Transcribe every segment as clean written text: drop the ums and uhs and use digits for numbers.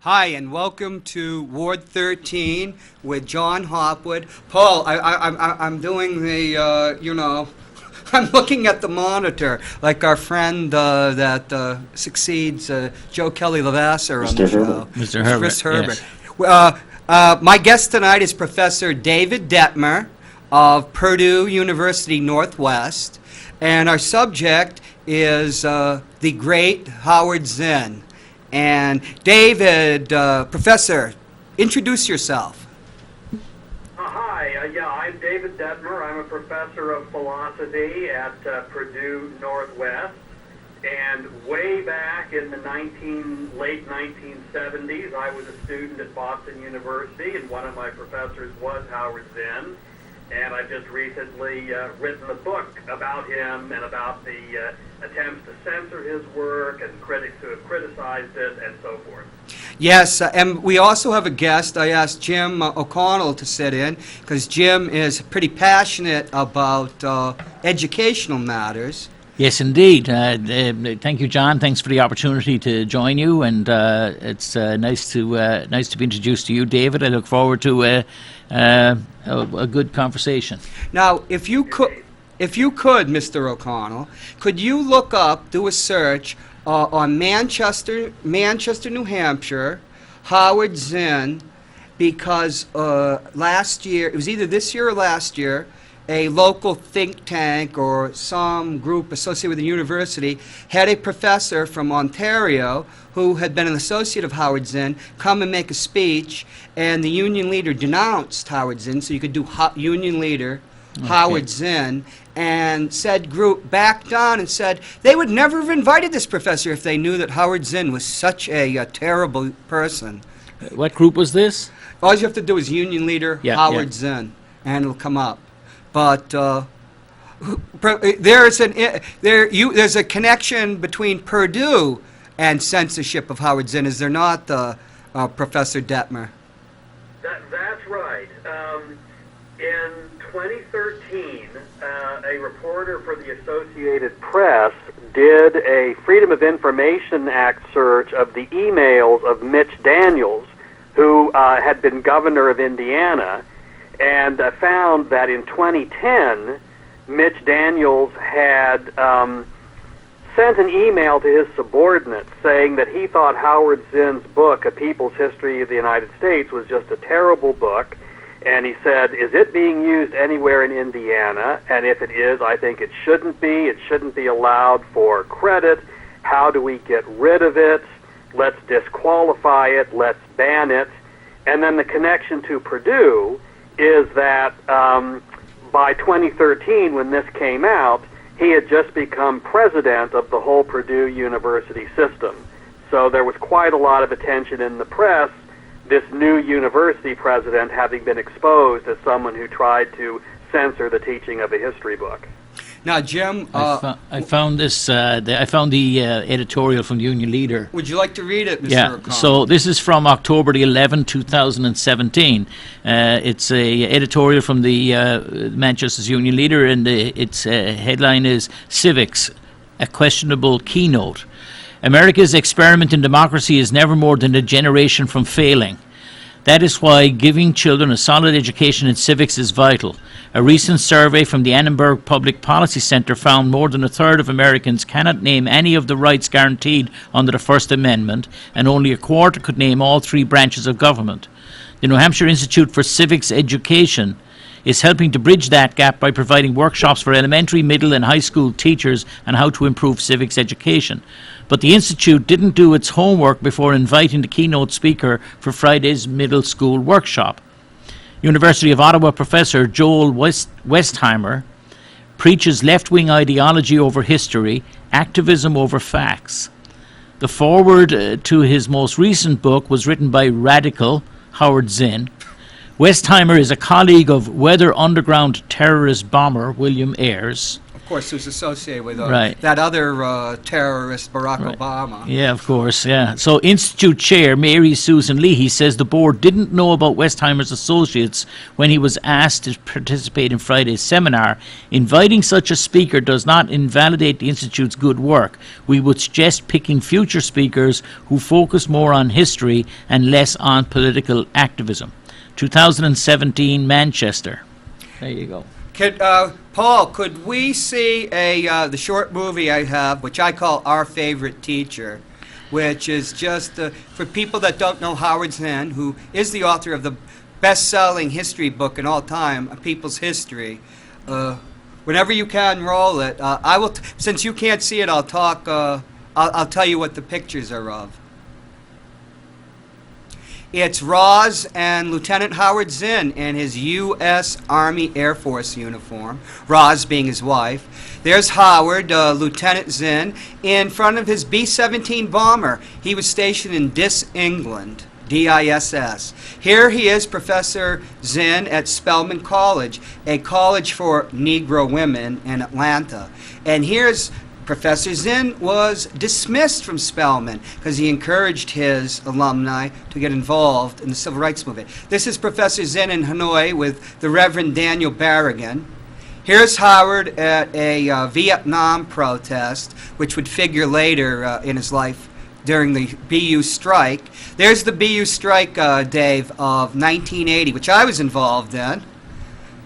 Hi, and welcome to Ward 13 with John Hopwood. Paul, I'm doing the, I'm looking at the monitor like our friend that succeeds Joe Kelly Lavasser on the show. Mr. Herbert. Chris Herbert. Yes. My guest tonight is Professor David Detmer of Purdue University Northwest, and our subject is the great Howard Zinn. And David, Professor, introduce yourself. Hi, I'm David Detmer. I'm a professor of philosophy at Purdue Northwest. And way back in the late 1970s, I was a student at Boston University, and one of my professors was Howard Zinn. And I've just recently written a book about him and about the attempts to censor his work and critics who have criticized it and so forth. Yes, and we also have a guest. I asked Jim O'Connell to sit in because Jim is pretty passionate about educational matters. Yes, indeed. Thank you, John. Thanks for the opportunity to join you, and it's nice to be introduced to you, David. I look forward to a good conversation. Now, if you could, Mr. O'Connell, could you look up, do a search on Manchester, New Hampshire, Howard Zinn, because last year, it was either this year or last year, a local think tank or some group associated with the university had a professor from Ontario who had been an associate of Howard Zinn come and make a speech, and the union leader denounced Howard Zinn, so you could do union leader Howard Zinn, and said group backed down and said they would never have invited this professor if they knew that Howard Zinn was such a terrible person. What group was this? All you have to do is union leader Howard Zinn, and it'll come up. But there's a connection between Purdue and censorship of Howard Zinn, is there not, Professor Detmer? That's right. In 2013, a reporter for the Associated Press did a Freedom of Information Act search of the emails of Mitch Daniels, who had been governor of Indiana, and found that in 2010, Mitch Daniels had sent an email to his subordinates saying that he thought Howard Zinn's book, A People's History of the United States, was just a terrible book. And he said, is it being used anywhere in Indiana? And if it is, I think it shouldn't be. It shouldn't be allowed for credit. How do we get rid of it? Let's disqualify it. Let's ban it. And then the connection to Purdue is that by 2013, when this came out, he had just become president of the whole Purdue University system. So there was quite a lot of attention in the press, this new university president having been exposed as someone who tried to censor the teaching of a history book. Now, Jim, I found this. I found the editorial from the Union Leader. Would you like to read it, Mr. O'Connell? So this is from October the 11th, 2017. It's a editorial from the Manchester's Union Leader, and its headline is "Civics: A Questionable Keynote." America's experiment in democracy is never more than a generation from failing. That is why giving children a solid education in civics is vital. A recent survey from the Annenberg Public Policy Center found more than a third of Americans cannot name any of the rights guaranteed under the First Amendment, and only a quarter could name all three branches of government. The New Hampshire Institute for Civics Education is helping to bridge that gap by providing workshops for elementary, middle and high school teachers on how to improve civics education. But the Institute didn't do its homework before inviting the keynote speaker for Friday's middle school workshop. University of Ottawa professor Joel Westheimer preaches left-wing ideology over history, activism over facts. The foreword to his most recent book was written by radical Howard Zinn. Westheimer is a colleague of Weather Underground terrorist bomber William Ayers. course, who's associated with Right. that other terrorist, Barack Right. Obama. Yeah, of course, yeah. So Institute Chair Mary Susan Leahy says the board didn't know about Westheimer's associates when he was asked to participate in Friday's seminar. Inviting such a speaker does not invalidate the Institute's good work. We would suggest picking future speakers who focus more on history and less on political activism. 2017, Manchester. There you go. Paul, could we see the short movie I have, which I call Our Favorite Teacher, which is just for people that don't know Howard Zinn, who is the author of the best-selling history book in all time, A People's History. Whenever you can, roll it. I will. Since you can't see it, I'll talk. I'll tell you what the pictures are of. It's Roz and Lieutenant Howard Zinn in his U.S. Army Air Force uniform, Roz being his wife. There's Howard, Lieutenant Zinn, in front of his B-17 bomber. He was stationed in Diss, England, DISS. Here he is, Professor Zinn, at Spelman College, a college for Negro women in Atlanta. And here's Professor Zinn was dismissed from Spelman because he encouraged his alumni to get involved in the civil rights movement. This is Professor Zinn in Hanoi with the Reverend Daniel Barragan. Here's Howard at a Vietnam protest, which would figure later in his life during the BU strike. There's the BU strike, Dave, of 1980, which I was involved in.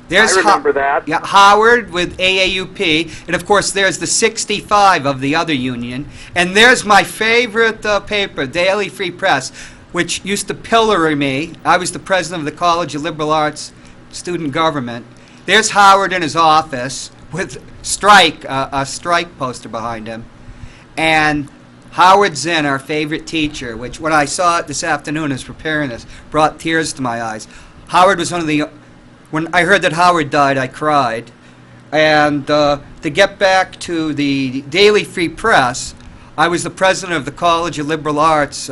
There's I remember that. Yeah, Howard with AAUP, and of course there's the 65 of the other union, and there's my favorite paper, Daily Free Press, which used to pillory me. I was the president of the College of Liberal Arts Student Government. There's Howard in his office with a strike poster behind him, and Howard Zinn, our favorite teacher, which when I saw it this afternoon as preparing this, brought tears to my eyes. Howard was one of the When I heard that Howard died, I cried. And to get back to the Daily Free Press, I was the president of the College of Liberal Arts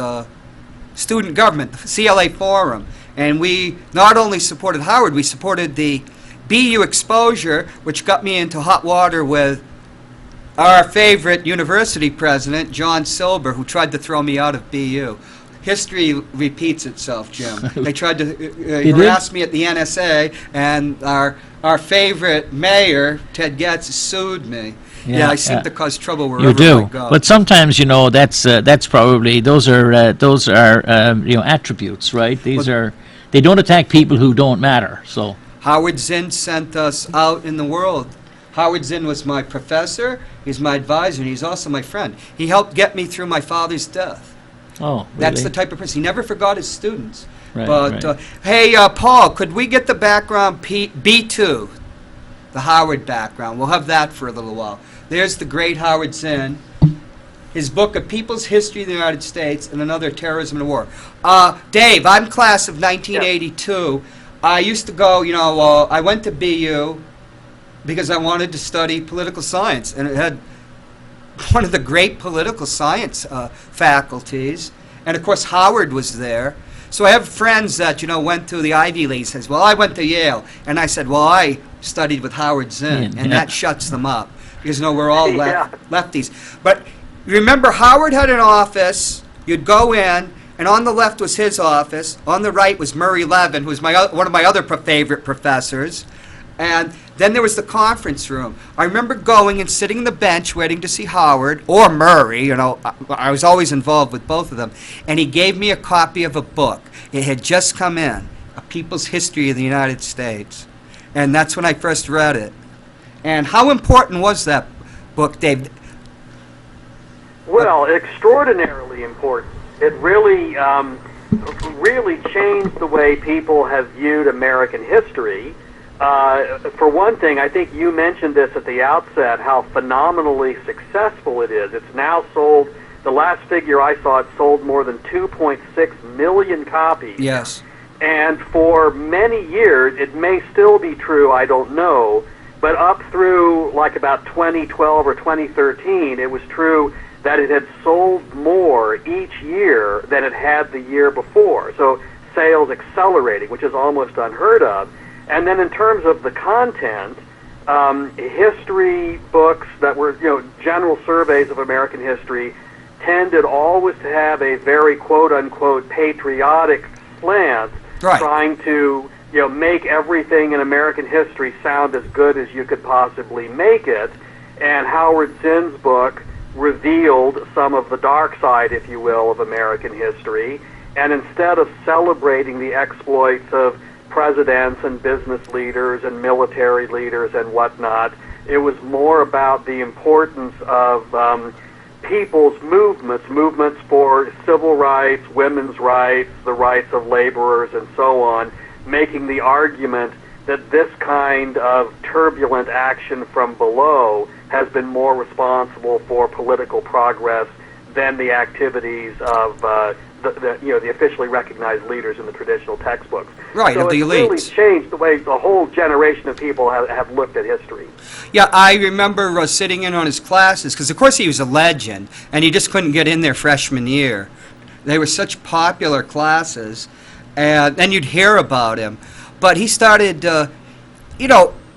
Student Government, the CLA Forum. And we not only supported Howard, we supported the BU exposure, which got me into hot water with our favorite university president, John Silber, who tried to throw me out of BU. History repeats itself, Jim. They tried to harass me at the NSA, and our favorite mayor, Ted Getz, sued me. Yeah, I seem to cause trouble wherever you do. I go. But sometimes, that's probably those are attributes, right? They don't attack people who don't matter. So Howard Zinn sent us out in the world. Howard Zinn was my professor. He's my advisor, and he's also my friend. He helped get me through my father's death. Oh, really? That's the type of person. He never forgot his students. Right, But, right. Hey, Paul, could we get the background B2, the Howard background? We'll have that for a little while. There's the great Howard Zinn, his book, A People's History of the United States and Another Terrorism and War. Dave, I'm class of 1982. I used to go, I went to BU because I wanted to study political science, and it had one of the great political science faculties, and of course Howard was there. So I have friends that went to the Ivy League. Says, well, I went to Yale, and I said, well, I studied with Howard Zinn, and that shuts them up because we're all lefties. But remember, Howard had an office. You'd go in, and on the left was his office. On the right was Murray Levin, who was one of my other favorite professors, and then there was the conference room. I remember going and sitting on the bench waiting to see Howard or Murray. I was always involved with both of them. And he gave me a copy of a book. It had just come in, A People's History of the United States. And that's when I first read it. And how important was that book, Dave? Well, extraordinarily important. It really, really changed the way people have viewed American history. For one thing, I think you mentioned this at the outset, how phenomenally successful it is. It's now sold, the last figure I saw, it sold more than 2.6 million copies. Yes. And for many years, it may still be true, I don't know, but up through like about 2012 or 2013, it was true that it had sold more each year than it had the year before. So sales accelerating, which is almost unheard of. And then in terms of the content, history books that were, general surveys of American history tended always to have a very quote-unquote patriotic slant, Right. trying to, make everything in American history sound as good as you could possibly make it. And Howard Zinn's book revealed some of the dark side, if you will, of American history. And instead of celebrating the exploits of presidents and business leaders and military leaders and whatnot, it was more about the importance of people's movements for civil rights, women's rights, the rights of laborers, and so on, making the argument that this kind of turbulent action from below has been more responsible for political progress than the activities of the officially recognized leaders in the traditional textbooks. Right, so of the it's really elites. changed the way the whole generation of people have looked at history. Yeah, I remember sitting in on his classes, because of course he was a legend, and he just couldn't get in there freshman year. They were such popular classes, and then you'd hear about him. But he started, a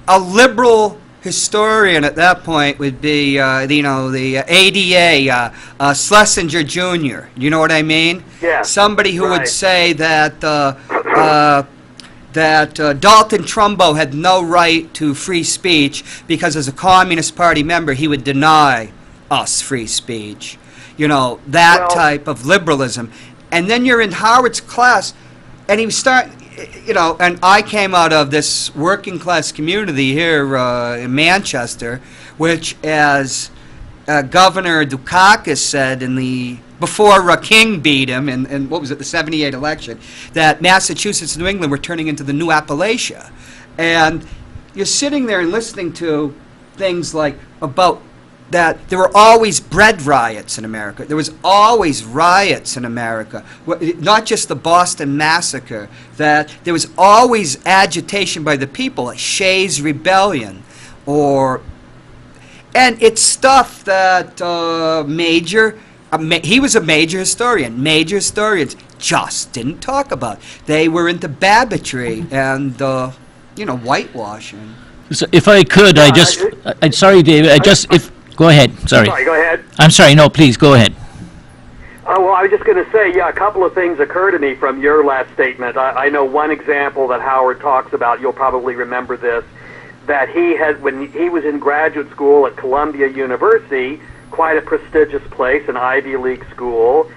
liberal historian at that point would be, the ADA, Schlesinger Jr. You know what I mean? Yeah. Somebody who would Right. say that Dalton Trumbo had no right to free speech because as a Communist Party member he would deny us free speech. That Well- type of liberalism. And then you're in Howard's class, and he and I came out of this working class community here in Manchester, which, as Governor Dukakis said before King beat him in what was it, the '78 election, that Massachusetts and New England were turning into the new Appalachia. And you're sitting there and listening to things like about that there were always bread riots in America. There was always riots in America, not just the Boston Massacre, that there was always agitation by the people, like Shays' Rebellion, and it's stuff that he was a major historian. Major historians just didn't talk about. They were into Babbitry and, whitewashing. So if I could, I'm sorry, David, go ahead, sorry. Sorry, go ahead. I'm sorry, no, please, go ahead. Well, I was just going to say, a couple of things occur to me from your last statement. I know one example that Howard talks about, you'll probably remember this, that he had, when he was in graduate school at Columbia University, quite a prestigious place, an Ivy League school,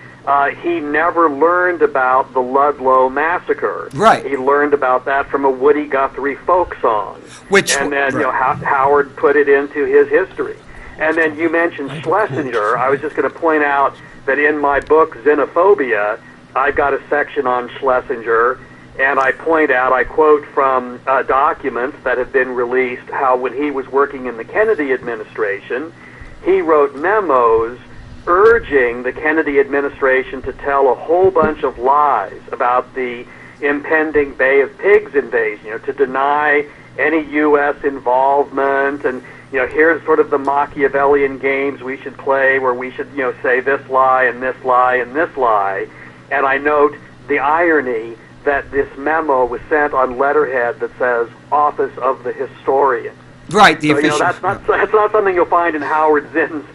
he never learned about the Ludlow Massacre. Right. He learned about that from a Woody Guthrie folk song. And then, right. Howard put it into his history. And then you mentioned Schlesinger. I was just going to point out that in my book, Xenophobia, I've got a section on Schlesinger, and I quote from documents that have been released, how when he was working in the Kennedy administration, he wrote memos urging the Kennedy administration to tell a whole bunch of lies about the impending Bay of Pigs invasion, to deny any U.S. involvement, and here's sort of the Machiavellian games we should play where we should, say this lie and this lie and this lie. And I note the irony that this memo was sent on letterhead that says Office of the Historian. Right, the So, official. that's not something you'll find in Howard Zinn's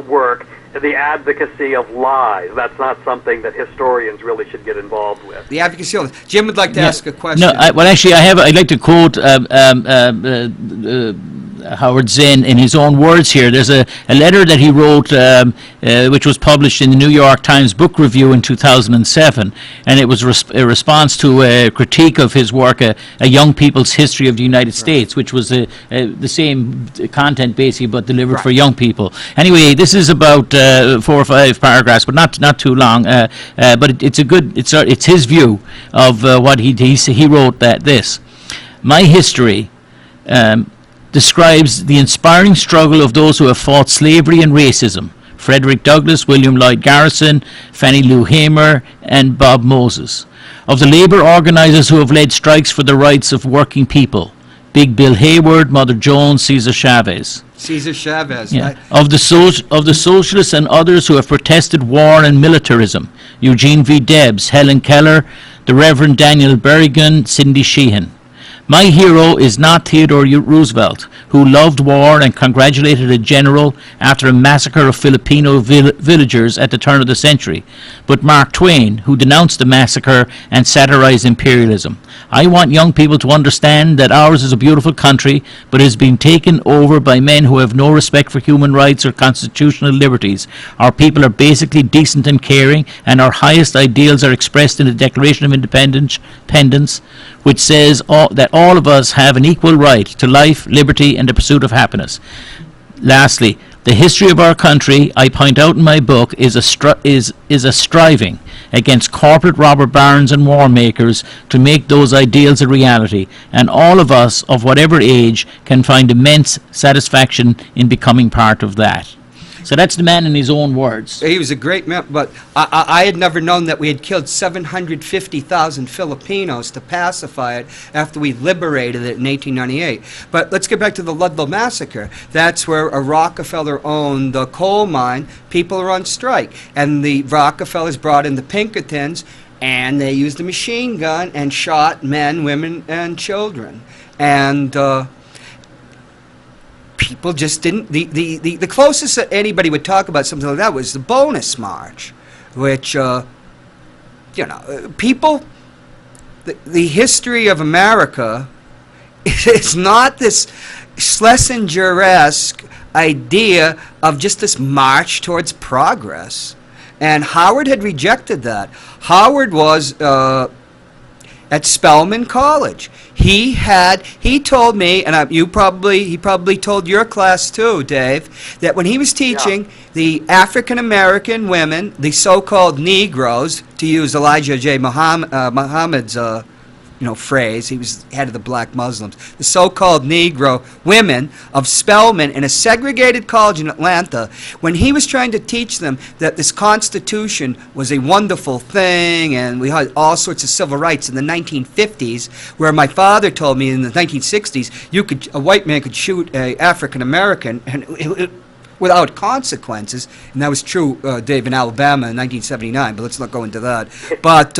work, the advocacy of lies. That's not something that historians really should get involved with. The advocacy of Jim would like to ask a question. No, I'd like to quote Howard Zinn in his own words here. There's a letter that he wrote, which was published in the New York Times Book Review in 2007, and it was a response to a critique of his work, A Young People's History of the United States, which was the same content basically, but delivered for young people. Anyway, this is about 4 or 5 paragraphs, but not too long. But it's his view of what he wrote this. My history describes the inspiring struggle of those who have fought slavery and racism: Frederick Douglass, William Lloyd Garrison, Fannie Lou Hamer, and Bob Moses. Of the labor organizers who have led strikes for the rights of working people: Big Bill Hayward, Mother Jones, Cesar Chavez. Cesar Chavez. Yeah. Of the socialists and others who have protested war and militarism: Eugene V. Debs, Helen Keller, the Reverend Daniel Berrigan, Cindy Sheehan. My hero is not Theodore Roosevelt, who loved war and congratulated a general after a massacre of Filipino villagers at the turn of the century, but Mark Twain, who denounced the massacre and satirized imperialism. I want young people to understand that ours is a beautiful country, but is being taken over by men who have no respect for human rights or constitutional liberties. Our people are basically decent and caring, and our highest ideals are expressed in the Declaration of Independence, which says that all of us have an equal right to life, liberty, and the pursuit of happiness. Lastly, the history of our country, I point out in my book, is a striving against corporate robber barons and war makers to make those ideals a reality, and all of us, of whatever age, can find immense satisfaction in becoming part of that. So that's the man in his own words. He was a great man, but I had never known that we had killed 750,000 Filipinos to pacify it after we liberated it in 1898. But let's get back to the Ludlow Massacre. That's where a Rockefeller-owned coal mine, people are on strike. And the Rockefellers brought in the Pinkertons, and they used a machine gun and shot men, women, and children. And people just didn't. The closest that anybody would talk about something like that was the Bonus March, which people. The history of America is not this Schlesinger-esque idea of just this march towards progress, and Howard had rejected that. Howard was at Spelman College. He told me, and he probably told your class too, Dave, that when he was teaching the African American women, the so-called Negroes, to use Elijah J. Muhammad's phrase, he was head of the black Muslims, the so-called Negro women of Spelman in a segregated college in Atlanta, when he was trying to teach them that this Constitution was a wonderful thing and we had all sorts of civil rights in the 1950s, where my father told me in the 1960s a white man could shoot a African American and without consequences, and that was true, Dave, in Alabama in 1979, but let's not go into that. But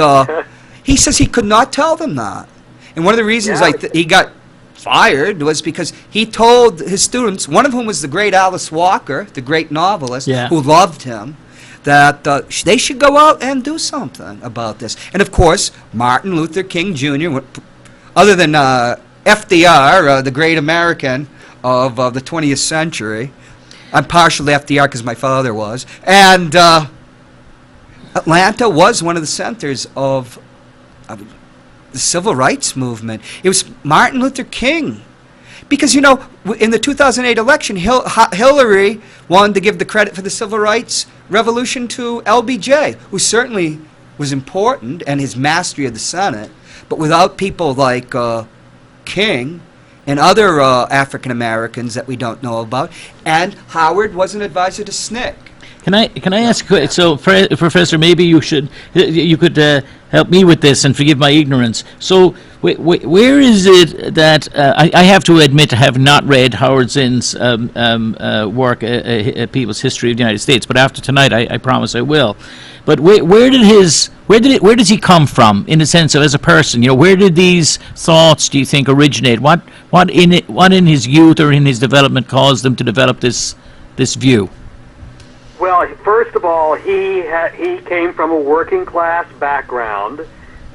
he says he could not tell them that. And one of the reasons he got fired was because he told his students, one of whom was the great Alice Walker, the great novelist, who loved him, that they should go out and do something about this. And of course, Martin Luther King Jr., other than FDR, the great American of the 20th century, I'm partially FDR because my father was, and Atlanta was one of the centers of the civil rights movement. It was Martin Luther King. Because, in the 2008 election, Hillary wanted to give the credit for the civil rights revolution to LBJ, who certainly was important, and his mastery of the Senate. But without people like King and other African Americans that we don't know about, and Howard was an advisor to SNCC. Can I ask? So, Professor, maybe you could help me with this and forgive my ignorance. So, where is it that I have to admit I have not read Howard Zinn's work, People's History of the United States, but after tonight, I promise I will. But where does he come from in the sense of as a person? Where did these thoughts, do you think, originate? What in his youth or in his development caused him to develop this view? Well, first of all, he came from a working class background,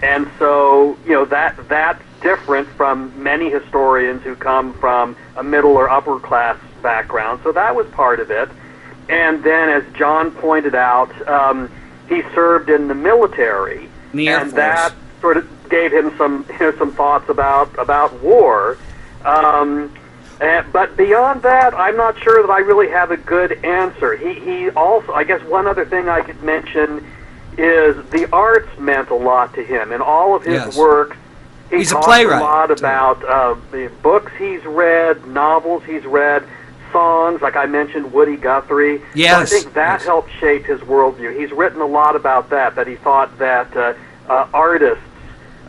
and so that's different from many historians who come from a middle or upper class background. So that was part of it. And then, as John pointed out, he served in the military, and that sort of gave him some thoughts about war. But beyond that, I'm not sure that I really have a good answer. He also, I guess one other thing I could mention is the arts meant a lot to him. In all of his work, he talks a lot about the books he's read, novels he's read, songs, like I mentioned Woody Guthrie. Yes. So I think that helped shape his worldview. He's written a lot about that he thought that artists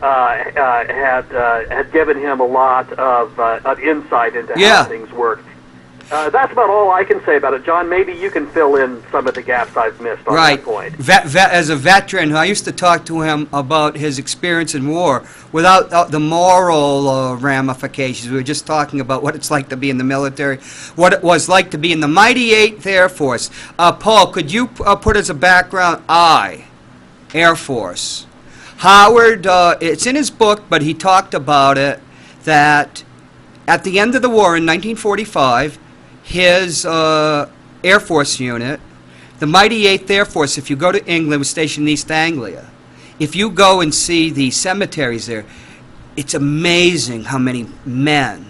had given him a lot of insight into how things work. That's about all I can say about it. John, maybe you can fill in some of the gaps I've missed on Right. that point. As a veteran, I used to talk to him about his experience in war without the moral ramifications. We were just talking about what it's like to be in the military, what it was like to be in the mighty 8th Air Force. Paul, could you put as a background, Air Force. Howard, it's in his book, but he talked about it, that at the end of the war in 1945, his Air Force unit, the mighty 8th Air Force, if you go to England, was stationed in East Anglia. If you go and see the cemeteries there, it's amazing how many men,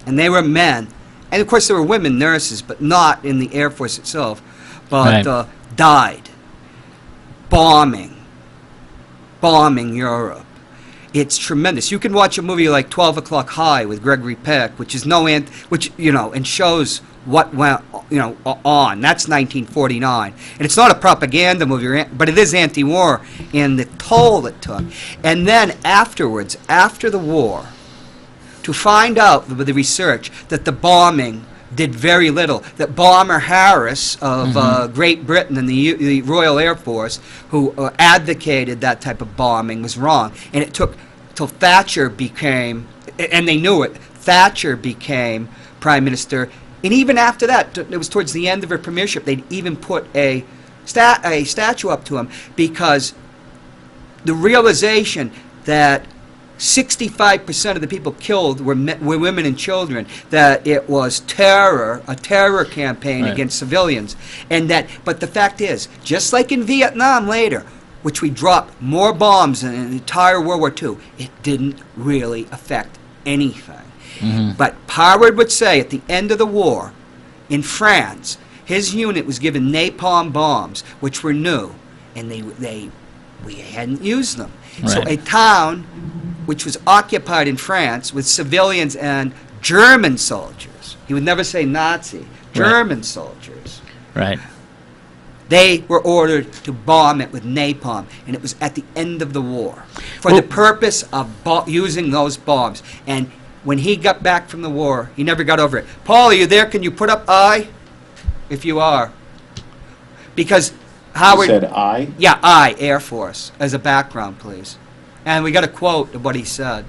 and they were men, and of course there were women nurses, but not in the Air Force itself, but died bombing Europe. It's tremendous. You can watch a movie like 12 O'Clock High with Gregory Peck, which is and shows what went, on. That's 1949. And it's not a propaganda movie, but it is anti-war in the toll it took. And then afterwards, after the war, to find out with the research that the bombing did very little, that Bomber Harris of Great Britain and the Royal Air Force, who advocated that type of bombing, was wrong. And it took till Thatcher became, and they knew it, Thatcher became Prime Minister. And even after that, it was towards the end of her premiership, they'd even put a statue up to him, because the realization that 65% of the people killed were women and children, that it was a terror campaign against civilians. But the fact is, just like in Vietnam later, which we dropped more bombs than in the entire World War II, it didn't really affect anything. But Howard would say at the end of the war, in France, his unit was given napalm bombs, which were new, and we hadn't used them. So a town which was occupied in France with civilians and German soldiers, he would never say Nazi, German soldiers. Right. They were ordered to bomb it with napalm, and it was at the end of the war for the purpose of using those bombs. And when he got back from the war, he never got over it. Paul, are you there? Can you put up I? If you are. Because Howard... You said I? Yeah, I, Air Force, as a background, please. And we got a quote of what he said.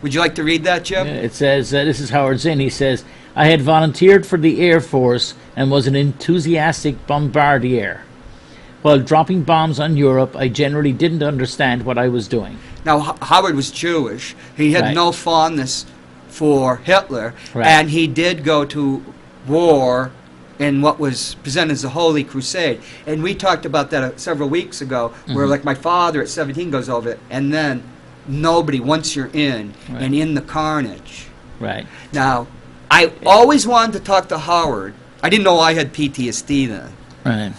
Would you like to read that, Jim? It says, this is Howard Zinn, he says, I had volunteered for the Air Force and was an enthusiastic bombardier. While dropping bombs on Europe, I generally didn't understand what I was doing. Now, Howard was Jewish. He had no fondness for Hitler, and he did go to war in what was presented as the Holy Crusade. And we talked about that several weeks ago, where like my father at 17 goes over it, and then nobody, once you're in, and in the carnage. Right. Now, I always wanted to talk to Howard. I didn't know I had PTSD then. Right.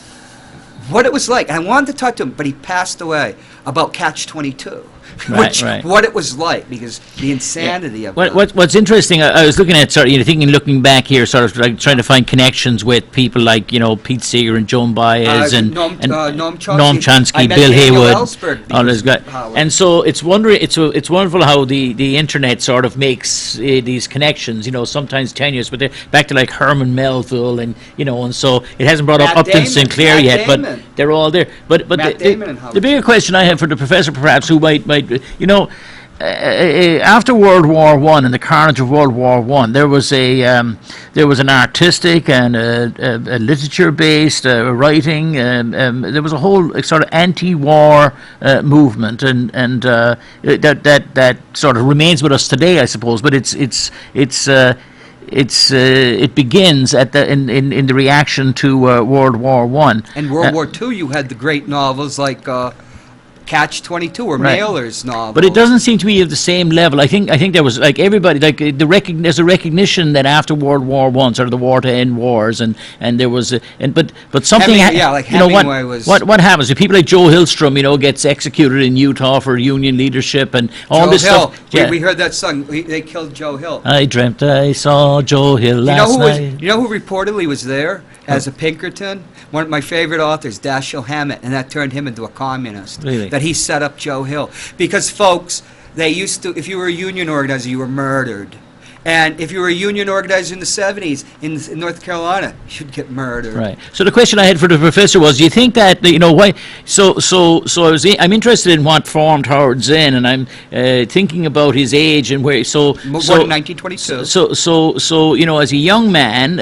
What it was like. And I wanted to talk to him, but he passed away, about Catch-22. Right. What it was like, because the insanity of it. What's interesting, I was looking at looking back here, sort of like trying to find connections with people like Pete Seeger and Joan Baez and Noam Chomsky, Bill Haywood, all those guys. And so it's wonderful how the internet sort of makes these connections. Sometimes tenuous, but they're back to like Herman Melville and and so it hasn't brought up Upton Sinclair yet, but they're all there. But the bigger question I have for the professor, perhaps, who might after World War I and the carnage of World War I, there was an artistic and a literature-based writing. There was a whole sort of anti-war movement, and that sort of remains with us today, I suppose. But it begins in the reaction to World War I. And World War II, you had the great novels like Catch-22 or Mailer's novel. But it doesn't seem to be of the same level. I think there was like everybody there's a recognition that after World War I, sort of the war to end wars, and there was but something like Hemingway was. What happens if people like Joe Hillstrom gets executed in Utah for Union leadership and all this stuff? Yeah. We heard that song. They killed Joe Hill. I dreamt I saw Joe Hill last night. You know who reportedly was there as a Pinkerton? One of my favorite authors, Dashiell Hammett, and that turned him into a communist. Really? That he set up Joe Hill. Because, folks, they used to, if you were a union organizer, you were murdered. And if you were a union organizer in the 70s in North Carolina, you'd get murdered. Right. So the question I had for the professor was: do you think that why? I'm interested in what formed Howard Zinn, and I'm thinking about his age and where. Born in 1922. So as a young man,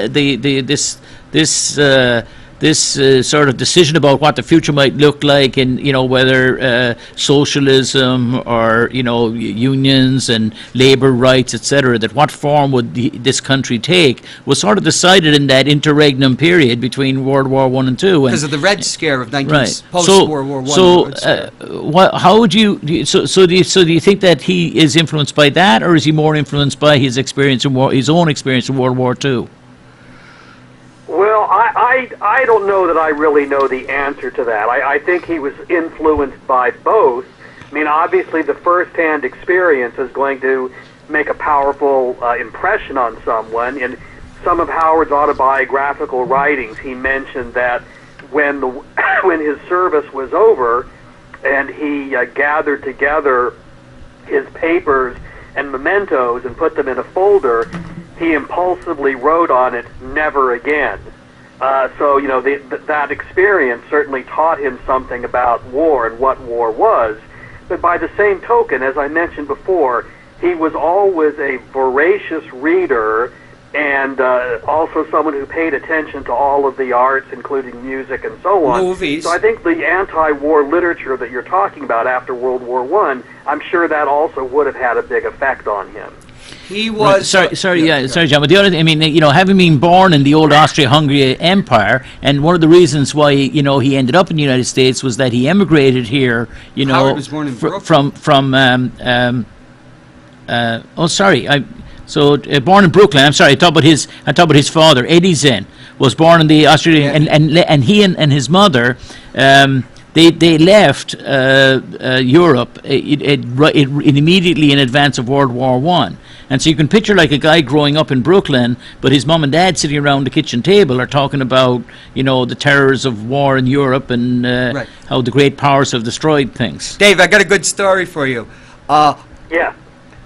this sort of decision about what the future might look like, and whether socialism or unions and labor rights, etc., that what form would this country take, was sort of decided in that interregnum period between World War I and II. Because of the Red Scare of Right. post-World War I. So, how would you? Do you think that he is influenced by that, or is he more influenced by his experience his own experience in World War II? Well, I don't know that I really know the answer to that. I think he was influenced by both. I mean, obviously, the first-hand experience is going to make a powerful impression on someone. In some of Howard's autobiographical writings, he mentioned that when his service was over and he gathered together his papers and mementos and put them in a folder, he impulsively wrote on it, "Never again." So, that experience certainly taught him something about war and what war was. But by the same token, as I mentioned before, he was always a voracious reader and also someone who paid attention to all of the arts, including music and so on. Movies. So I think the anti-war literature that you're talking about after World War I, I'm sure that also would have had a big effect on him. He was... Sorry, John. But the other thing, I mean, having been born in the old Austria-Hungary Empire, and one of the reasons why, he ended up in the United States was that he emigrated here, Howard was born in Brooklyn. Born in Brooklyn. I'm sorry. I talked about his father, Eddie Zinn, was born in the Austria, and he and his mother. They left Europe immediately in advance of World War I. And so you can picture like a guy growing up in Brooklyn, but his mom and dad sitting around the kitchen table are talking about, the terrors of war in Europe and how the great powers have destroyed things. Dave, I got a good story for you. Yeah.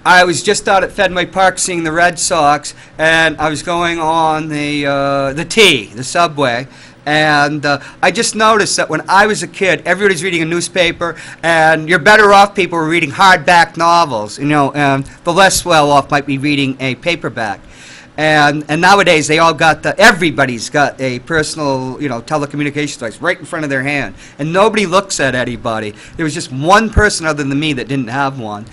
I was just out at Fenway Park seeing the Red Sox, and I was going on the subway. And I just noticed that when I was a kid, everybody's reading a newspaper, and your better off people were reading hardback novels, and the less well off might be reading a paperback. And nowadays they all everybody's got a personal, telecommunications device right in front of their hand, and nobody looks at anybody. There was just one person other than me that didn't have one.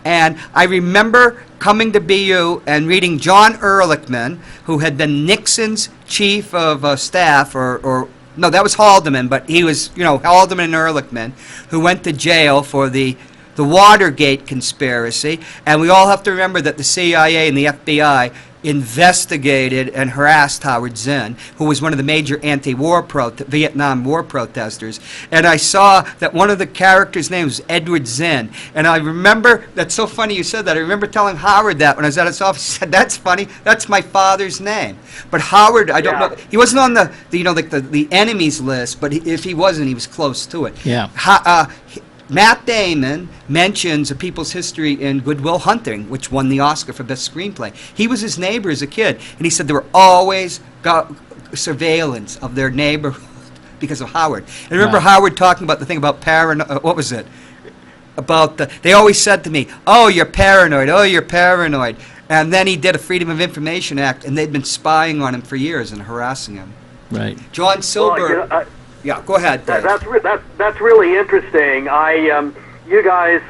And I remember coming to BU and reading John Ehrlichman, who had been Nixon's chief of staff, or no, that was Haldeman, but he was, Haldeman and Ehrlichman, who went to jail for the Watergate conspiracy. And we all have to remember that the CIA and the FBI investigated and harassed Howard Zinn, who was one of the major anti-war Vietnam War protesters. And I saw that one of the characters' names was Edward Zinn. And I remember, that's so funny you said that. I remember telling Howard that when I was at his office. He said, "That's funny. That's my father's name." But Howard, I don't know. He wasn't on the enemies list, but if he wasn't, he was close to it. Yeah. Matt Damon mentions A People's History in Good Will Hunting, which won the Oscar for Best Screenplay. He was his neighbor as a kid, and he said there were always surveillance of their neighborhood because of Howard. And I remember Howard talking about the thing about what was it? They always said to me, "Oh, you're paranoid. Oh, you're paranoid." And then he did a Freedom of Information Act, and they'd been spying on him for years and harassing him. Right. John Silber... Yeah, go ahead, Dave. That's really interesting. You guys,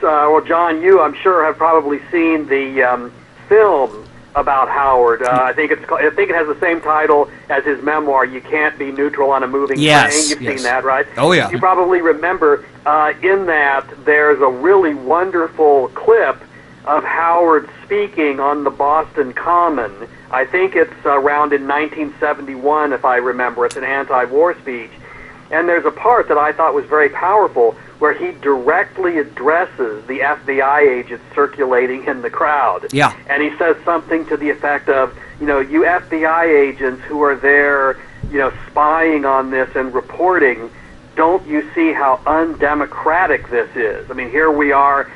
John, I'm sure have probably seen the film about Howard. I think it has the same title as his memoir, "You Can't Be Neutral on a Moving Train." You've seen that, right? Oh yeah. You probably remember in that there's a really wonderful clip of Howard speaking on the Boston Common. I think it's around in 1971, if I remember. It's an anti-war speech. And there's a part that I thought was very powerful where he directly addresses the FBI agents circulating in the crowd. Yeah. And he says something to the effect of, you FBI agents who are there, spying on this and reporting, don't you see how undemocratic this is? I mean, here we are,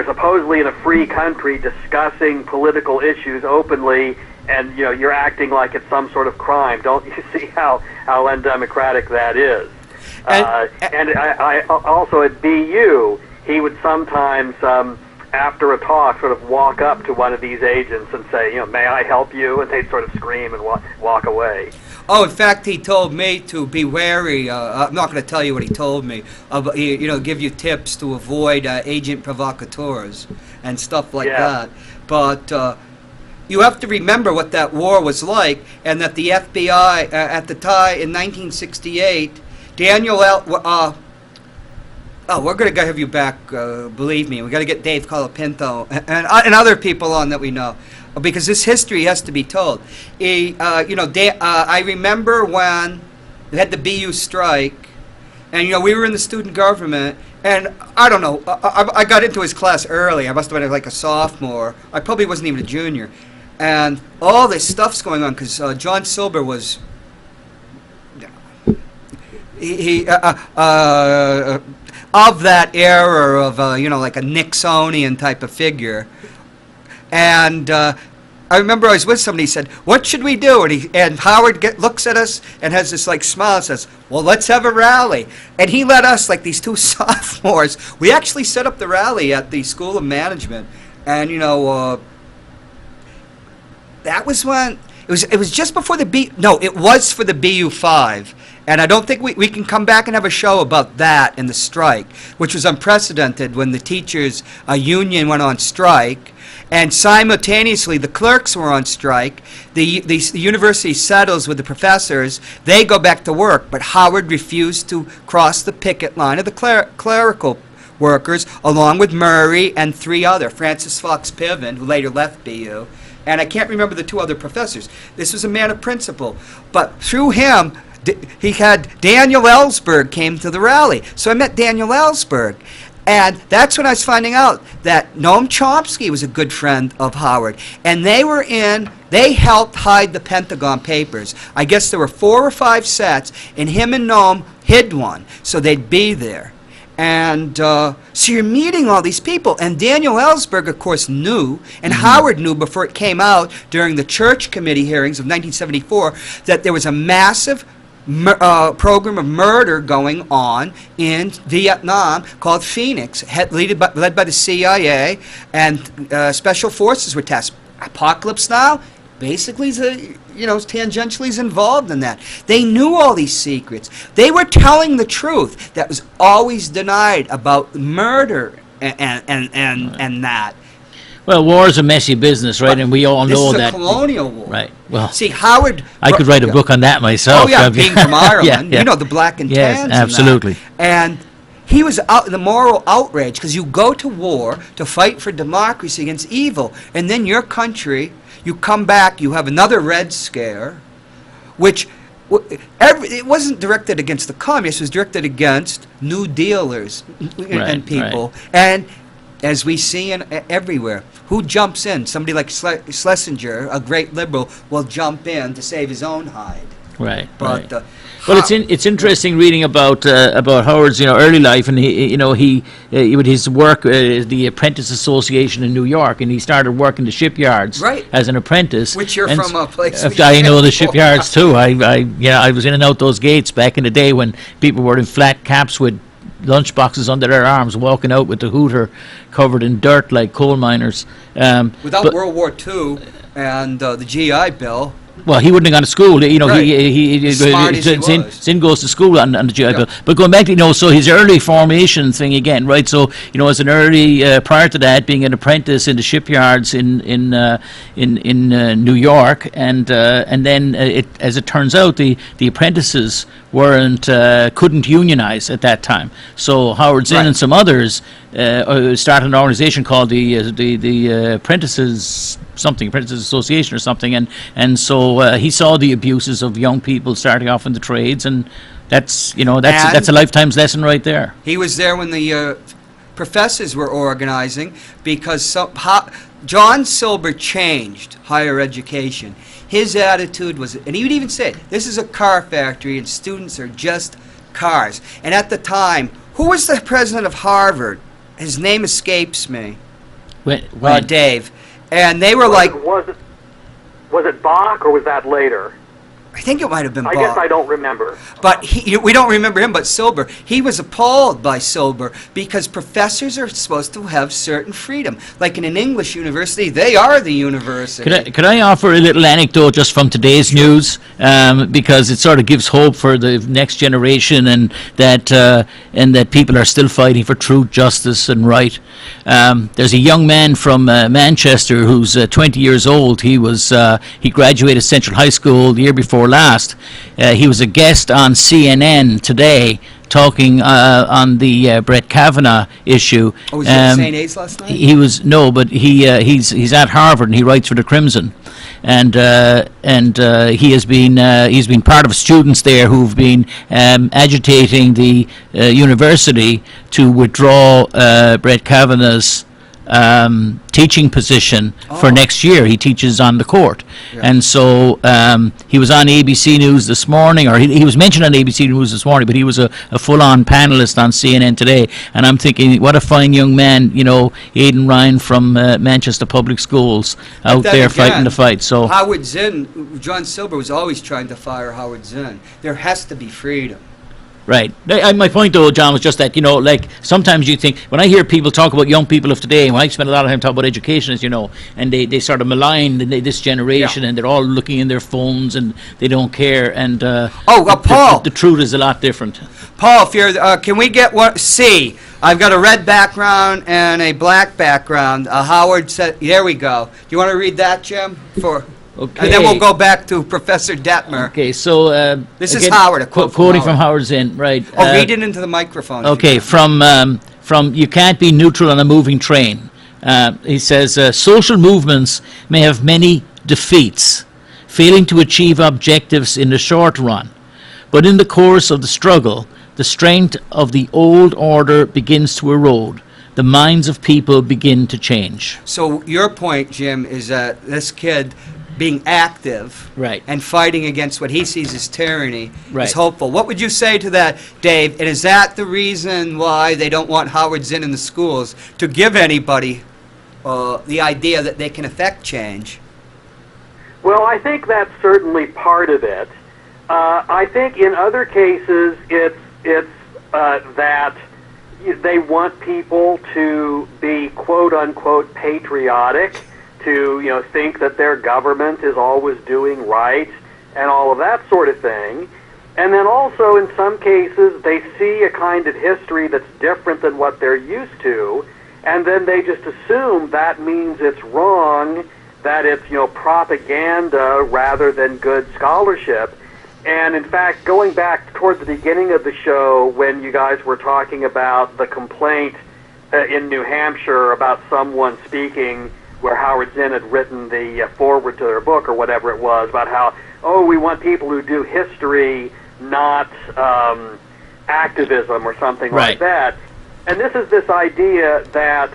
supposedly in a free country, discussing political issues openly, and you're acting like it's some sort of crime. Don't you see how undemocratic that is? And I also at BU, he would sometimes, after a talk, sort of walk up to one of these agents and say, may I help you? And they'd sort of scream and walk away. Oh, in fact, he told me to be wary. I'm not going to tell you what he told me. Give you tips to avoid agent provocateurs and stuff like that. But you have to remember what that war was like, and that the FBI at the time in 1968, Daniel L. We're going to have you back. Believe me, we got to get Dave Colapinto and other people on that we know, because this history has to be told. I remember when we had the BU strike, and we were in the student government, and I don't know. I got into his class early. I must have been like a sophomore. I probably wasn't even a junior, and all this stuff's going on because John Silber was. Of that era of like a Nixonian type of figure, and I remember I was with somebody. He said, "What should we do?" And Howard looks at us and has this like smile and says, "Well, let's have a rally." And he let us, like these two sophomores, we actually set up the rally at the School of Management, and that was when it was just before it was for the BU5. And I don't think we can come back and have a show about that and the strike, which was unprecedented when the teachers' union went on strike, and simultaneously the clerks were on strike. The university settles with the professors. They go back to work, but Howard refused to cross the picket line of the clerical workers, along with Murray and three other, Francis Fox Piven, who later left BU, and I can't remember the two other professors. This was a man of principle, but through him, he had Daniel Ellsberg came to the rally. So I met Daniel Ellsberg. And that's when I was finding out that Noam Chomsky was a good friend of Howard. And they helped hide the Pentagon Papers. I guess there were 4 or 5 sets, and him and Noam hid one, so they'd be there. And so you're meeting all these people. And Daniel Ellsberg, of course, knew, and Howard knew before it came out during the Church Committee hearings of 1974, that there was a massive program of murder going on in Vietnam called Phoenix, led by the CIA, and special forces were tasked. Apocalypse Now basically tangentially is involved in that. They knew all these secrets. They were telling the truth that was always denied about murder and that. Well, war is a messy business, right? And we all know that. This is a colonial war. Right. Well, see, Howard. I could write a book on that myself. Oh, yeah, being from Ireland. Yeah. The black and yes, tans. absolutely. And he was out the moral outrage, because you go to war to fight for democracy against evil, and then your country, you come back, you have another Red Scare, which it wasn't directed against the communists, it was directed against New Dealers and people. Right. And as we see everywhere, who jumps in? Somebody like Schlesinger, a great liberal, will jump in to save his own hide. Right. But right. Well, it's interesting reading about Howard's early life, and he with his work the Apprentice Association in New York, and he started working the shipyards as an apprentice. Which you're from a place. I know the shipyards too. I was in and out those gates back in the day when people were in flat caps with lunch boxes under their arms, walking out with the hooter covered in dirt like coal miners. Without World War II and the GI Bill. Well, he wouldn't have gone to school. Zinn goes to school on the GI Bill. But going back to so his early formation thing again, right? So as an early prior to that, being an apprentice in the shipyards in New York, and then as it turns out, the apprentices couldn't unionize at that time. So Howard Zinn and some others started an organization called the Apprentices Association or something, and so he saw the abuses of young people starting off in the trades, and that's a lifetime's lesson right there. He was there when the professors were organizing, because John Silber changed higher education. His attitude was, and he would even say, this is a car factory and students are just cars. And at the time, who was the president of Harvard? his name escapes me. When Dave. And they were Was it Bach or was that later? I think it might have been I Bach. guess I don't remember. But we don't remember him, but Silber. He was appalled by Silber because professors are supposed to have certain freedom. Like in an English university, they are the university. Could I offer a little anecdote just from today's news, because it sort of gives hope for the next generation, and that people are still fighting for truth, justice, and right. There's a young man from Manchester who's 20 years old. He graduated Central High School the year before last. He was a guest on CNN today talking on the Brett Kavanaugh issue. Oh, was he at St. A's last night? He was no, but he's at Harvard and he writes for the Crimson, and he's been part of students there who've been agitating the university to withdraw Brett Kavanaugh's teaching position for next year. He teaches on the court. Yeah. And so he was on ABC News this morning, or he was mentioned on ABC News this morning, but he was a full-on panelist on CNN today. And I'm thinking, what a fine young man, Aidan Ryan from Manchester Public Schools out there fighting the fight. So Howard Zinn, John Silber was always trying to fire Howard Zinn. There has to be freedom. Right. My point, though, John, was just that, like, sometimes you think, when I hear people talk about young people of today, and when I spend a lot of time talking about education, as you know, and they sort of malign this generation, and they're all looking in their phones, and they don't care, and Paul! The truth is a lot different. Paul, if you're, can we get what, C? I've got a red background and a black background. Howard said, there we go. Do you want to read that, Jim? Okay. And then we'll go back to Professor Detmer. Okay, so this is Howard, a quote quoting from Howard Zinn, right? Read it into the microphone. Okay, from you can't be neutral on a moving train. He says social movements may have many defeats, failing to achieve objectives in the short run, but in the course of the struggle, the strength of the old order begins to erode. The minds of people begin to change. So your point, Jim, is that this kid being active and fighting against what he sees as tyranny is hopeful. What would you say to that, Dave? And is that the reason why they don't want Howard Zinn in the schools, to give anybody the idea that they can affect change? Well, I think that's certainly part of it. I think in other cases it's that they want people to be quote-unquote patriotic, to think that their government is always doing right and all of that sort of thing. And then also in some cases they see a kind of history that's different than what they're used to, and then they just assume that means it's wrong, that it's propaganda rather than good scholarship. And in fact, going back toward the beginning of the show when you guys were talking about the complaint in New Hampshire about someone speaking where Howard Zinn had written the foreword to their book or whatever it was, about how, we want people who do history, not activism or something like that. And this is this idea that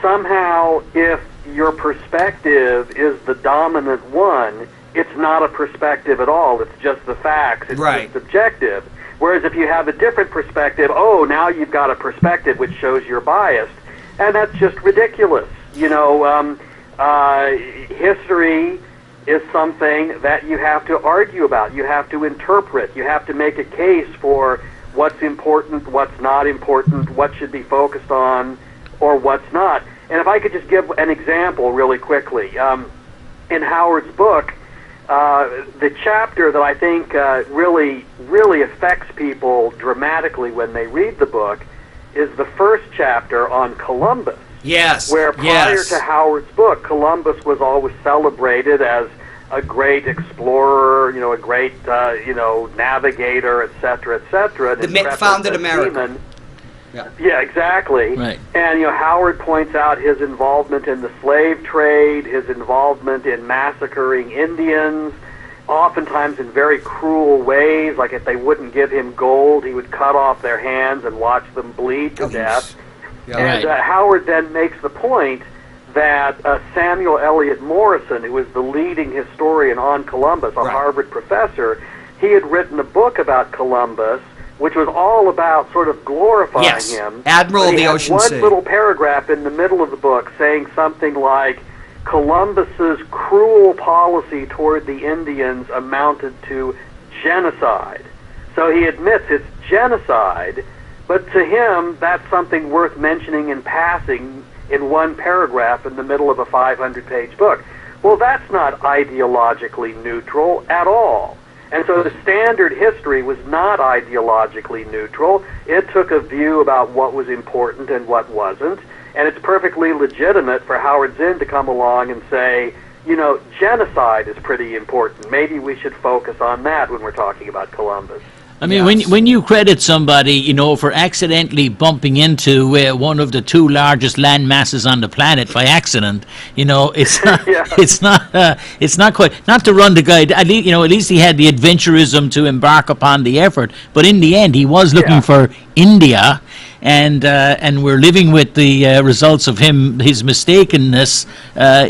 somehow if your perspective is the dominant one, it's not a perspective at all. It's just the facts. It's just subjective. Whereas if you have a different perspective, now you've got a perspective which shows you're biased. And that's just ridiculous. History is something that you have to argue about. You have to interpret. You have to make a case for what's important, what's not important, what should be focused on, or what's not. And if I could just give an example really quickly. In Howard's book, the chapter that I think really affects people dramatically when they read the book is the first chapter on Columbus. Yes. Where prior to Howard's book, Columbus was always celebrated as a great explorer, a great, navigator, et cetera, et cetera. Founded America. Yeah, exactly. Right. And Howard points out his involvement in the slave trade, his involvement in massacring Indians, oftentimes in very cruel ways. Like if they wouldn't give him gold, he would cut off their hands and watch them bleed to death. Yeah. And Howard then makes the point that Samuel Eliot Morison, who was the leading historian on Columbus, a Harvard professor, he had written a book about Columbus which was all about sort of glorifying Yes, him. Admiral But of he the had Ocean one Sea. little paragraph in the middle of the book saying something like, Columbus's cruel policy toward the Indians amounted to genocide. So he admits it's genocide, but to him, that's something worth mentioning in passing in one paragraph in the middle of a 500-page book. Well, that's not ideologically neutral at all. And so the standard history was not ideologically neutral. It took a view about what was important and what wasn't. And it's perfectly legitimate for Howard Zinn to come along and say, you know, genocide is pretty important. Maybe we should focus on that when we're talking about Columbus. I mean, Yes. when you credit somebody, you know, for accidentally bumping into one of the two largest land masses on the planet by accident, you know, it's not, Yeah. it's not quite, not to run the guy. At least, you know, at least he had the adventurism to embark upon the effort. But in the end, he was looking Yeah. for India, and we're living with the results of his mistakenness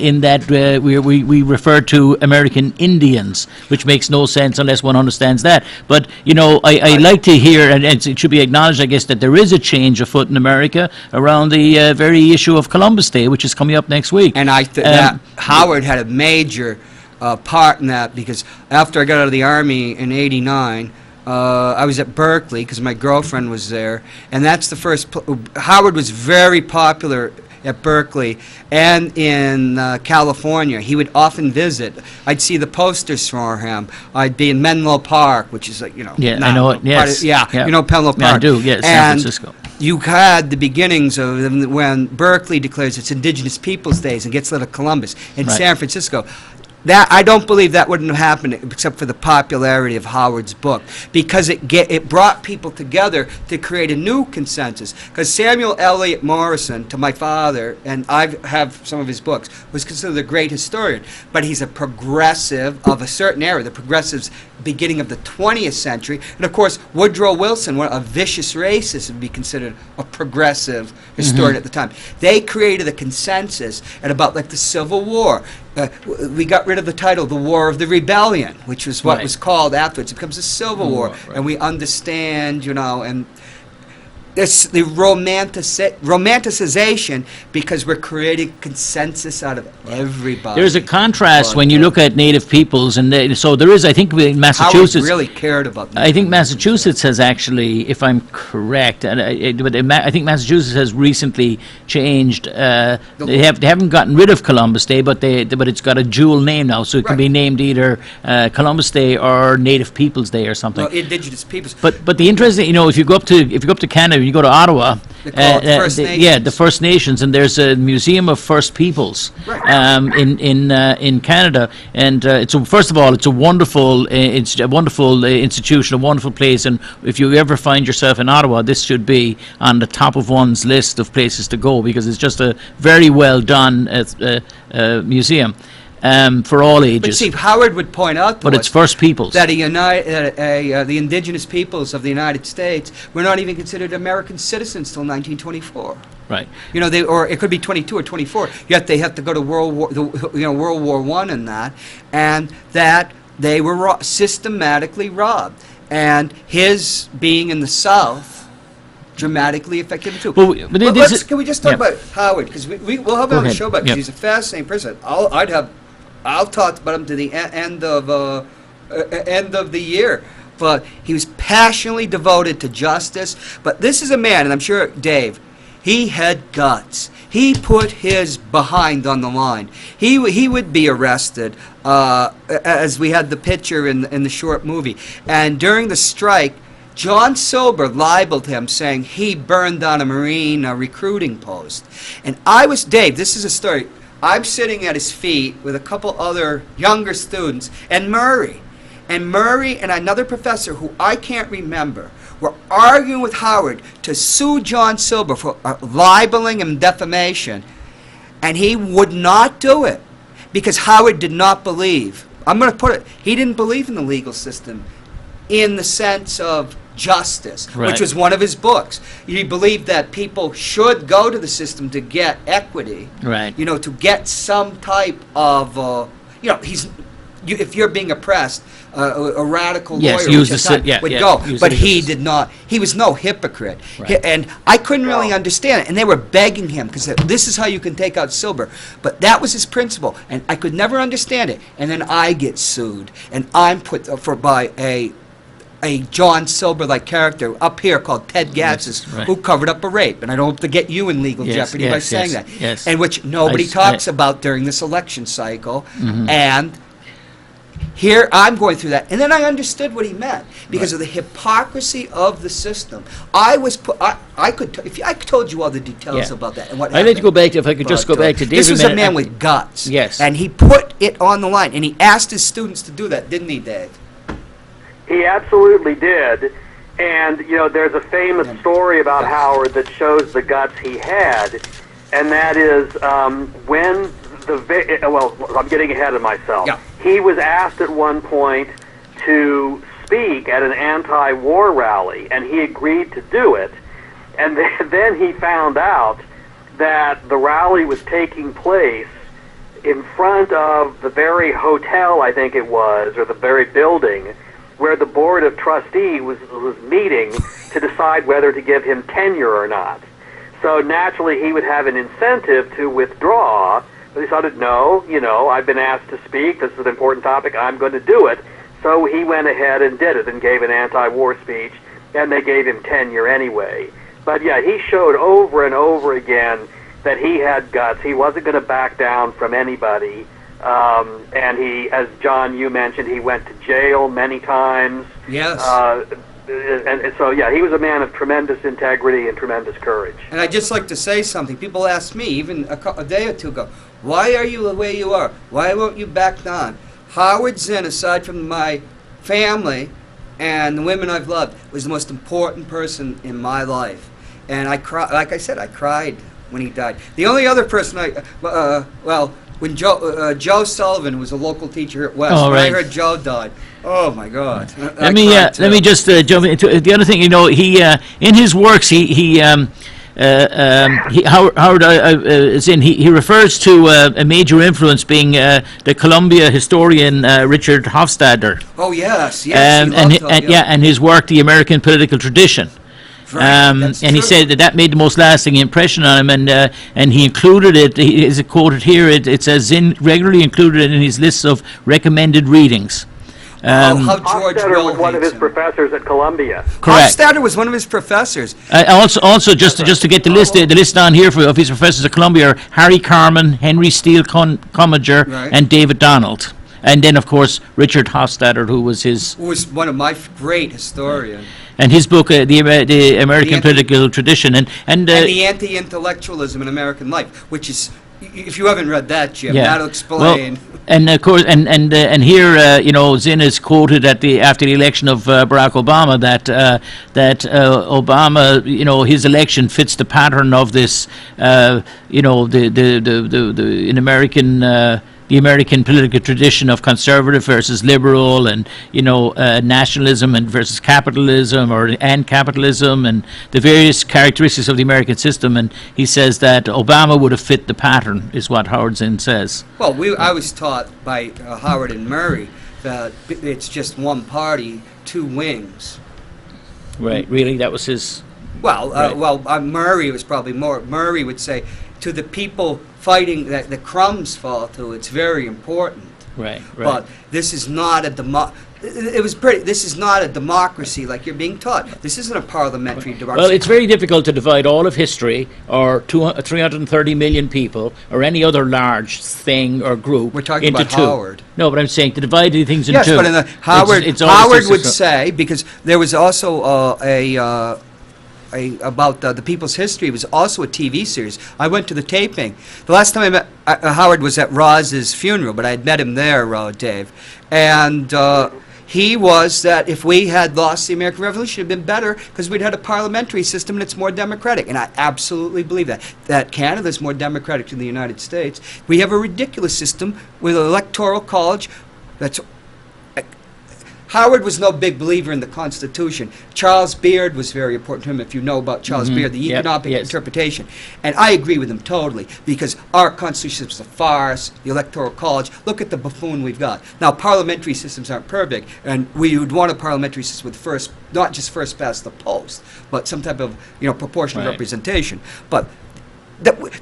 in that we refer to American Indians, which makes no sense unless one understands that. But you know, I like to hear, and it should be acknowledged, I guess, that there is a change afoot in America around the very issue of Columbus Day, which is coming up next week. And that Howard had a major part in that, because after I got out of the Army in '89, I was at Berkeley because my girlfriend was there, and that's the first. Howard was very popular at Berkeley and in California. He would often visit. I'd see the posters for him. I'd be in Menlo Park, which is like, you know. Yeah, not I know it. part Yes. of- yeah, Yeah. you know Menlo Park. Yeah, I do. Yes, San And Francisco. you had the beginnings of when Berkeley declares its Indigenous Peoples Days and gets rid of Columbus in Right. San Francisco. That I don't believe that wouldn't have happened except for the popularity of Howard's book, because it brought people together to create a new consensus. Because Samuel Eliot Morison, to my father, and I have some of his books, was considered a great historian, but he's a progressive of a certain era, the progressives beginning of the 20th century, and of course Woodrow Wilson, a vicious racist, would be considered a progressive historian at the time. They created a consensus at about like the Civil War. We got rid of the title, The War of the Rebellion, which was what Right. was called afterwards. It becomes a Civil War, right. and we understand, you know, and it's the romanticization, because we're creating consensus out of everybody. There's a contrast when you look at Native peoples, and so there is, I think, in Howard Massachusetts. really cared about them. I think Massachusetts has actually, if I'm correct, and I think Massachusetts has recently changed. They haven't gotten rid of Columbus Day, but it's got a dual name now, so it can Right. be named either Columbus Day or Native Peoples Day or something. Well, Indigenous peoples. But the interesting, you know, if you go up to Canada, you go to Ottawa. They call it First Yeah, Nations. the First Nations, and there's a Museum of First Peoples in Canada, and first of all, it's a wonderful institution, a wonderful place, and if you ever find yourself in Ottawa, this should be on the top of one's list of places to go, because it's just a very well done museum. For all ages. But see, Howard would point out to But us it's First Peoples. that the indigenous peoples of the United States were not even considered American citizens till 1924. Right. You know, or it could be 22 or 24. Yet they have to go to World War I and that they were systematically robbed, and his being in the South dramatically affected him too. Well, Can we just talk about Howard, because we'll have him on the ahead. show about, because Yep. he's a fascinating person. I'll talk about him to the end of the year. But he was passionately devoted to justice. But this is a man, and I'm sure, Dave, he had guts. He put his behind on the line. He would be arrested, as we had the picture in the short movie. And during the strike, John Silber libeled him, saying he burned down a Marine recruiting post. And Dave, this is a story. I'm sitting at his feet with a couple other younger students, and Murray and another professor who I can't remember were arguing with Howard to sue John Silber for libeling and defamation, and he would not do it because Howard did not believe. I'm going to put it, he didn't believe in the legal system in the sense of justice, Right. which was one of his books. He believed that people should go to the system to get equity, Right. you know, to get some type of, if you're being oppressed, a radical Yes, lawyer use at the the time si- yeah, would yeah, go. use But the he legal did not. He was no hypocrite. Right. And I couldn't really No. understand it. And they were begging him because this is how you can take out silver. But that was his principle. And I could never understand it. And then I get sued. And I'm put by a John Silver-like character up here called Ted Gatzis, right. who covered up a rape. And I don't have to get you in legal Yes, jeopody by yes, saying yes, that. yes. And which nobody I- talks about during this election cycle. Mm-hmm. And here I'm going through that. And then I understood what he meant because of the hypocrisy of the system. I could, if I told you all the details Yeah. about that and what I'd like to go back to, if I could just go but, back to David. this was a man with guts. Yes. And he put it on the line. And he asked his students to do that, didn't he, Dave? He absolutely did. And, you know, there's a famous story about Howard that shows the guts he had, and that is when well, I'm getting ahead of myself. Yeah. He was asked at one point to speak at an anti-war rally, and he agreed to do it. And then he found out that the rally was taking place in front of the very hotel, I think it was, or the very building where the board of trustees was meeting to decide whether to give him tenure or not. So naturally he would have an incentive to withdraw, but he decided, no, you know, I've been asked to speak, this is an important topic, I'm going to do it. So he went ahead and did it and gave an anti-war speech, and they gave him tenure anyway. But yeah, he showed over and over again that he had guts. He wasn't going to back down from anybody. And he, as John, you mentioned, he went to jail many times. Yes. And so, yeah, he was a man of tremendous integrity and tremendous courage. And I'd just like to say something. People ask me, even a day or two ago, why are you the way you are? Why won't you back down? Howard Zinn, aside from my family and the women I've loved, was the most important person in my life. And I like I said, I cried when he died. The only other person when Joe Sullivan was a local teacher at West, Oh, when I right. heard Joe died, oh my God! Let me just jump into the other thing. You know, he in his works Howard he refers to a major influence being the Columbia historian Richard Hofstadter. Oh yes, yes. And his work, The American Political Tradition. That's and he true. said that made the most lasting impression on him, and he included it. Is it quoted here? It says Zinn regularly included it in his lists of recommended readings. How George Hofstadter Will was one of hates his him. professors at Columbia. Correct. Hofstadter was one of his professors. Also, just to get the list on here of his professors at Columbia are Harry Carman, Henry Steele Commager, Right. and David Donald, and then of course Richard Hofstadter, who was his. Who was one of my great historians. And his book, the American Political Tradition, and And the anti-intellectualism in American life, which is, if you haven't read that, Jim, that'll explain. Well, and of course, and here, you know, Zinn is quoted after the election of Barack Obama that Obama, you know, his election fits the pattern of this, you know, the in American. The American political tradition of conservative versus liberal, and you know, nationalism and versus capitalism, and capitalism, and the various characteristics of the American system. And he says that Obama would have fit the pattern, is what Howard Zinn says. Well, I was taught by Howard and Murray that it's just one party, two wings. Right. Really, that was his. Well, Right. Murray was probably more. Murray would say, to the people fighting that the crumbs fall to, it's very important. Right. But this is not a This is not a democracy like you're being taught. This isn't a parliamentary democracy. Well, it's very difficult to divide all of history, or 330 million people, or any other large thing or group. We're talking into about two. Howard. No, but I'm saying to divide the things into Yes, two. but in the it's always Howard just would say, because there was also about the People's History was also a TV series. I went to the taping. The last time I met Howard was at Roz's funeral, but I had met him there, Dave. And he was that if we had lost the American Revolution, it would have been better because we'd had a parliamentary system and it's more democratic. And I absolutely believe that Canada's more democratic than the United States. We have a ridiculous system with an electoral college that's Howard was no big believer in the Constitution. Charles Beard was very important to him, if you know about Charles Beard, the Yep, economic yes. interpretation. And I agree with him totally, because our Constitution is a farce, the Electoral College. Look at the buffoon we've got. Now, parliamentary systems aren't perfect, and we would want a parliamentary system with not just first past the post, but some type of, proportional Right. representation. But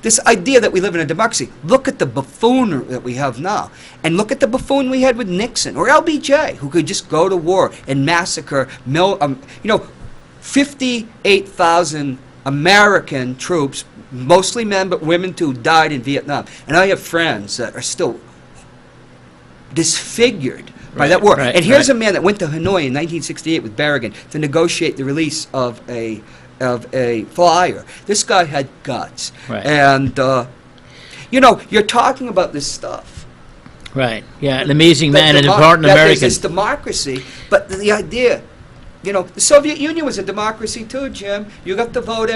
this idea that we live in a democracy, look at the buffoon that we have now. And look at the buffoon we had with Nixon or LBJ, who could just go to war and massacre 58,000 American troops, mostly men but women too, died in Vietnam. And I have friends that are still disfigured by that war. right, And here's right. a man that went to Hanoi in 1968 with Berrigan to negotiate the release of a flyer. This guy had guts. Right. And, you're talking about this stuff. Right. Yeah, an amazing That man, an demo- important that American. There's this democracy, but the idea, the Soviet Union was a democracy too, Jim. You got to vote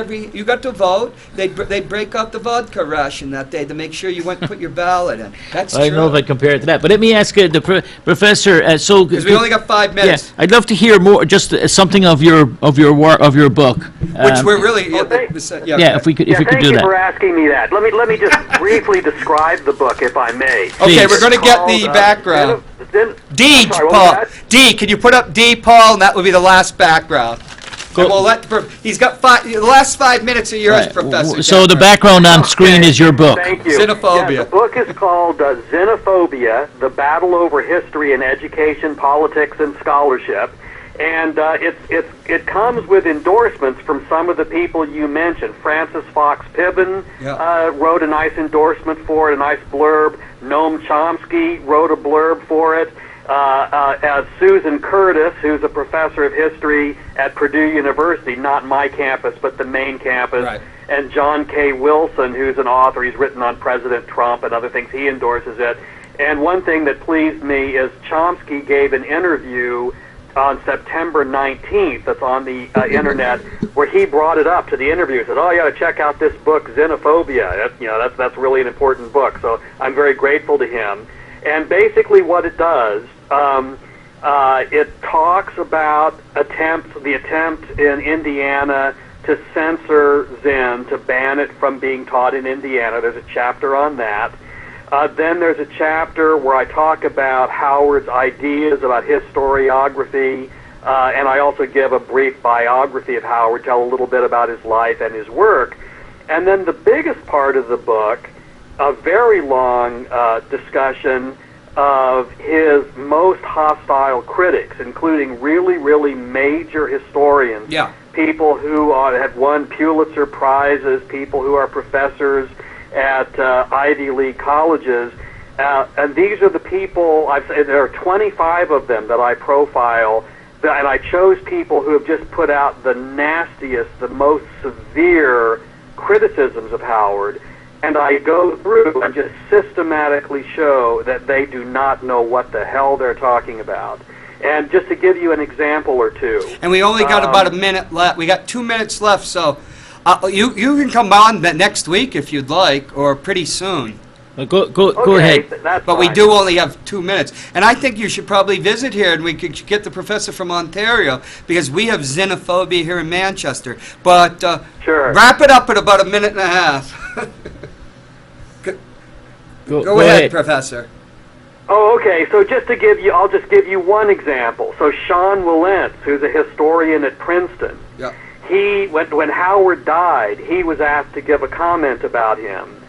They'd break out the vodka ration that day to make sure you went and put your ballot in. That's I don't know if true. I'd compare it to that. But let me ask the professor. Because we only got 5 minutes, Yeah, I'd love to hear more, just something of your book. which we're really. Yeah, if we could do Thank you that. for asking me that. Let me just briefly describe the book, if I may. Okay, Please. we're going to get the Called, background. D, I'm sorry, what Paul. was that? D, can you put up D, Paul? And that will be the last background. Go- And we'll he's got the last 5 minutes are yours, Right. Professor. So the Detmer. background on screen Okay. is your book. Thank you. Xenophobia. Yeah, the book is called Xenophobia, The Battle Over History in Education, Politics, and Scholarship. And it comes with endorsements from some of the people you mentioned. Francis Fox Piven wrote a nice endorsement for it, a nice blurb. Noam Chomsky wrote a blurb for it. Susan Curtis, who's a professor of history at Purdue University, not my campus, but the main campus, Right. and John K. Wilson, who's an author. He's written on President Trump and other things. He endorses it. And one thing that pleased me is Chomsky gave an interview on September 19th, that's on the internet, where he brought it up to the interview. He said, "Oh, you got to check out this book, Xenophobia. That's really an important book." So I'm very grateful to him. And basically, what it does, it talks about the attempt in Indiana to censor Zen, to ban it from being taught in Indiana. There's a chapter on that. Then there's a chapter where I talk about Howard's ideas about historiography, and I also give a brief biography of Howard, tell a little bit about his life and his work. And then the biggest part of the book, a very long discussion of his most hostile critics, including really, really major historians, Yeah. people who have won Pulitzer Prizes, people who are professors at Ivy League colleges, and these are the people. There are 25 of them that I profile, and I chose people who have just put out the nastiest, the most severe criticisms of Howard, and I go through and just systematically show that they do not know what the hell they're talking about. And just to give you an example or two. And we only got about a minute left. We got 2 minutes left, so you can come on next week if you'd like, or pretty soon. Go Okay, ahead. that's But we fine. do only have 2 minutes. And I think you should probably visit here, and we could get the professor from Ontario, because we have xenophobia here in Manchester. But Sure. wrap it up in about a minute and a half. Go ahead, Professor. Oh, okay. So I'll just give you one example. So Sean Wilentz, who's a historian at Princeton, Yeah. when Howard died, he was asked to give a comment about him,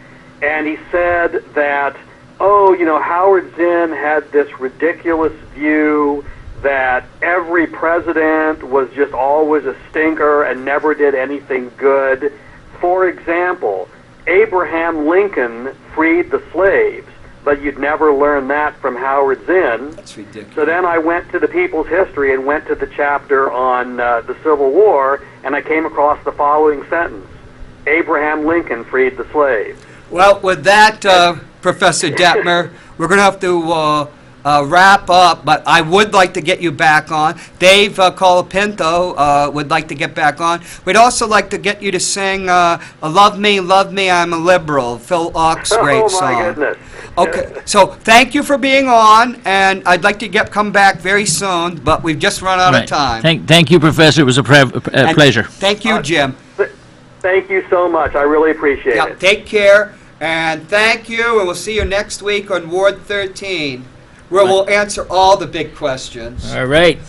and he said that, Howard Zinn had this ridiculous view that every president was just always a stinker and never did anything good. For example, Abraham Lincoln freed the slaves, but you'd never learn that from Howard Zinn. That's ridiculous. So then I went to the People's History and went to the chapter on the Civil War, and I came across the following sentence: Abraham Lincoln freed the slaves. Well, with that, Professor Detmer, we're going to have to wrap up, but I would like to get you back on. Dave Colapinto would like to get back on. We'd also like to get you to sing Love Me, I'm a Liberal, Phil Och's great Oh, song. my goodness. Okay, so thank you for being on, and I'd like to come back very soon, but we've just run out of Right. time. Thank you, Professor. It was a And pleasure. Thank you, Jim. Thank you so much. I really appreciate Yeah, it. take care, and thank you, and we'll see you next week on Ward 13, where we'll answer all the big questions. All right.